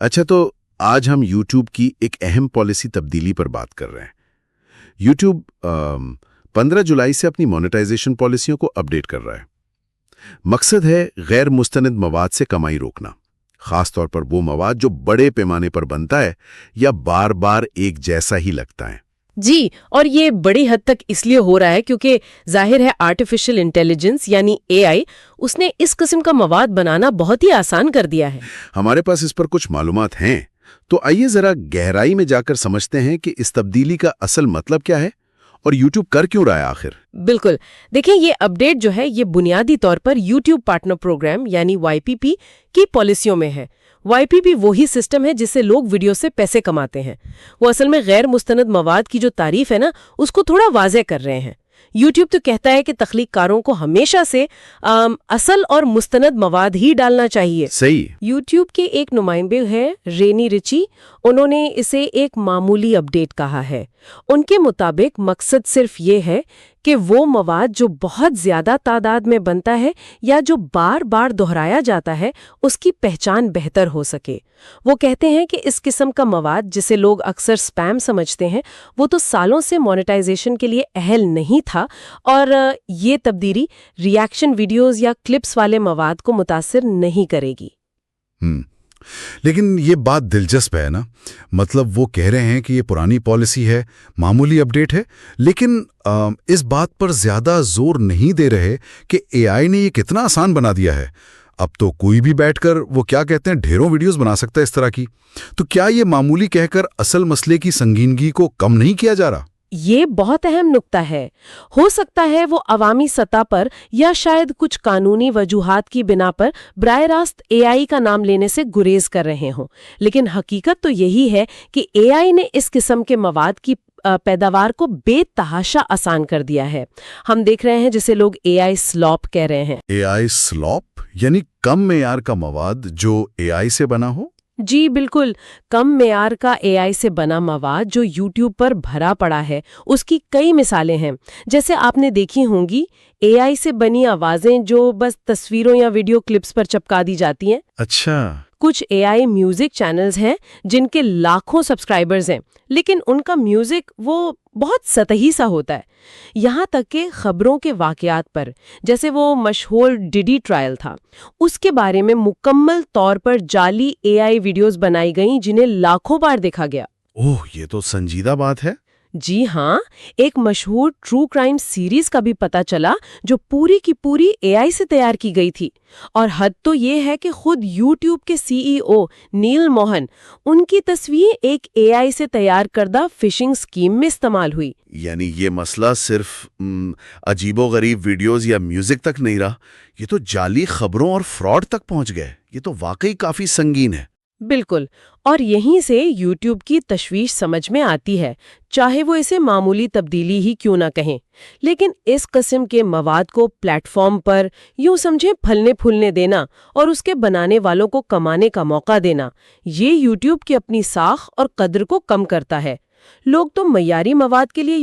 اچھا، تو آج ہم یوٹیوب کی ایک اہم پالیسی تبدیلی پر بات کر رہے ہیں۔ یوٹیوب 15 جولائی سے اپنی مونیٹائزیشن پالیسیوں کو اپڈیٹ کر رہا ہے۔ مقصد ہے غیر مستند مواد سے کمائی روکنا، خاص طور پر وہ مواد جو بڑے پیمانے پر بنتا ہے یا بار بار ایک جیسا ہی لگتا ہے۔ جی، اور یہ بڑی حد تک اس لیے ہو رہا ہے کیونکہ ظاہر ہے آرٹیفیشل انٹیلیجنس یعنی AI اس نے اس قسم کا مواد بنانا بہت ہی آسان کر دیا ہے۔ ہمارے پاس اس پر کچھ معلومات ہیں، تو آئیے ذرا گہرائی میں جا کر سمجھتے ہیں کہ اس تبدیلی کا اصل مطلب کیا ہے اور یوٹیوب کر کیوں رہا ہے آخر۔ بالکل، دیکھیں یہ اپڈیٹ جو ہے یہ بنیادی طور پر یوٹیوب پارٹنر پروگرام یعنی YPP کی پالیسیوں میں ہے۔ YPP وہی سسٹم ہے جس سے لوگ ویڈیو سے پیسے کماتے ہیں۔ وہ اصل میں غیر مستند مواد کی جو تعریف ہے نا، اس کو تھوڑا واضح کر رہے ہیں۔ یوٹیوب تو کہتا ہے کہ تخلیق کاروں کو ہمیشہ سے اصل اور مستند مواد ہی ڈالنا چاہیے۔ صحیح۔ یوٹیوب کے ایک نمائندے ہیں رینی رچی، انہوں نے اسے ایک معمولی اپڈیٹ کہا ہے۔ ان کے مطابق مقصد صرف یہ ہے کہ وہ مواد جو بہت زیادہ تعداد میں بنتا ہے یا جو بار بار دہرایا جاتا ہے اس کی پہچان بہتر ہو سکے۔ وہ کہتے ہیں کہ اس قسم کا مواد جسے لوگ اکثر سپیم سمجھتے ہیں وہ تو سالوں سے مونیٹائزیشن کے لیے اہل نہیں تھا، اور یہ تبدیلی ریاکشن ویڈیوز یا کلپس والے مواد کو متاثر نہیں کرے گی۔ لیکن یہ بات دلچسپ ہے نا، مطلب وہ کہہ رہے ہیں کہ یہ پرانی پالیسی ہے، معمولی اپڈیٹ ہے، لیکن اس بات پر زیادہ زور نہیں دے رہے کہ AI نے یہ کتنا آسان بنا دیا ہے۔ اب تو کوئی بھی بیٹھ کر وہ کیا کہتے ہیں ڈھیروں ویڈیوز بنا سکتا ہے اس طرح کی۔ تو کیا یہ معمولی کہہ کر اصل مسئلے کی سنگینگی کو کم نہیں کیا جا رہا؟ یہ بہت اہم نکتہ ہے۔ ہو سکتا ہے وہ عوامی سطح پر یا شاید کچھ قانونی وجوہات کی بنا پر براہ راست AI کا نام لینے سے گریز کر رہے ہوں، لیکن حقیقت تو یہی ہے کہ AI نے اس قسم کے مواد کی پیداوار کو بے تحاشا آسان کر دیا ہے۔ ہم دیکھ رہے ہیں جسے لوگ AI سلاپ کہہ رہے ہیں۔ AI سلاپ یعنی کم معیار کا مواد جو AI سے بنا ہو؟ جی بالکل، کم معیار کا AI سے بنا مواد جو یوٹیوب پر بھرا پڑا ہے، اس کی کئی مثالیں ہیں۔ جیسے آپ نے دیکھی ہوں گی AI سے بنی آوازیں جو بس تصویروں یا ویڈیو کلپس پر چپکا دی جاتی ہیں۔ اچھا۔ کچھ AI میوزک چینلز ہیں جن کے لاکھوں سبسکرائبرز ہیں، لیکن ان کا میوزک وہ بہت سطحی سا ہوتا ہے۔ یہاں تک کہ خبروں کے واقعات پر، جیسے وہ مشہور ڈیڈی ٹرائل تھا، اس کے بارے میں مکمل طور پر جعلی AI ویڈیوز بنائی گئیں جنہیں لاکھوں بار دیکھا گیا۔ اوہ، یہ تو سنجیدہ بات ہے۔ جی ہاں، ایک مشہور ٹرو کرائم سیریز کا بھی پتہ چلا جو پوری کی پوری AI سے تیار کی گئی تھی، اور حد تو یہ ہے کہ خود یوٹیوب کے CEO نیل موہن، ان کی تصویر ایک AI سے تیار کردہ فشنگ سکیم میں استعمال ہوئی۔ یعنی یہ مسئلہ صرف عجیب و غریب ویڈیوز یا میوزک تک نہیں رہا، یہ تو جعلی خبروں اور فراڈ تک پہنچ گئے۔ یہ تو واقعی کافی سنگین ہے۔ بالکل، اور یہیں سے یوٹیوب کی تشویش سمجھ میں آتی ہے، چاہے وہ اسے معمولی تبدیلی ہی کیوں نہ کہیں، لیکن اس قسم کے مواد کو پلیٹ فارم پر یوں سمجھیں پھلنے پھولنے دینا اور اس کے بنانے والوں کو کمانے کا موقع دینا، یہ یوٹیوب کی اپنی ساکھ اور قدر کو کم کرتا ہے۔ لوگ تو معیاری مواد کے لیے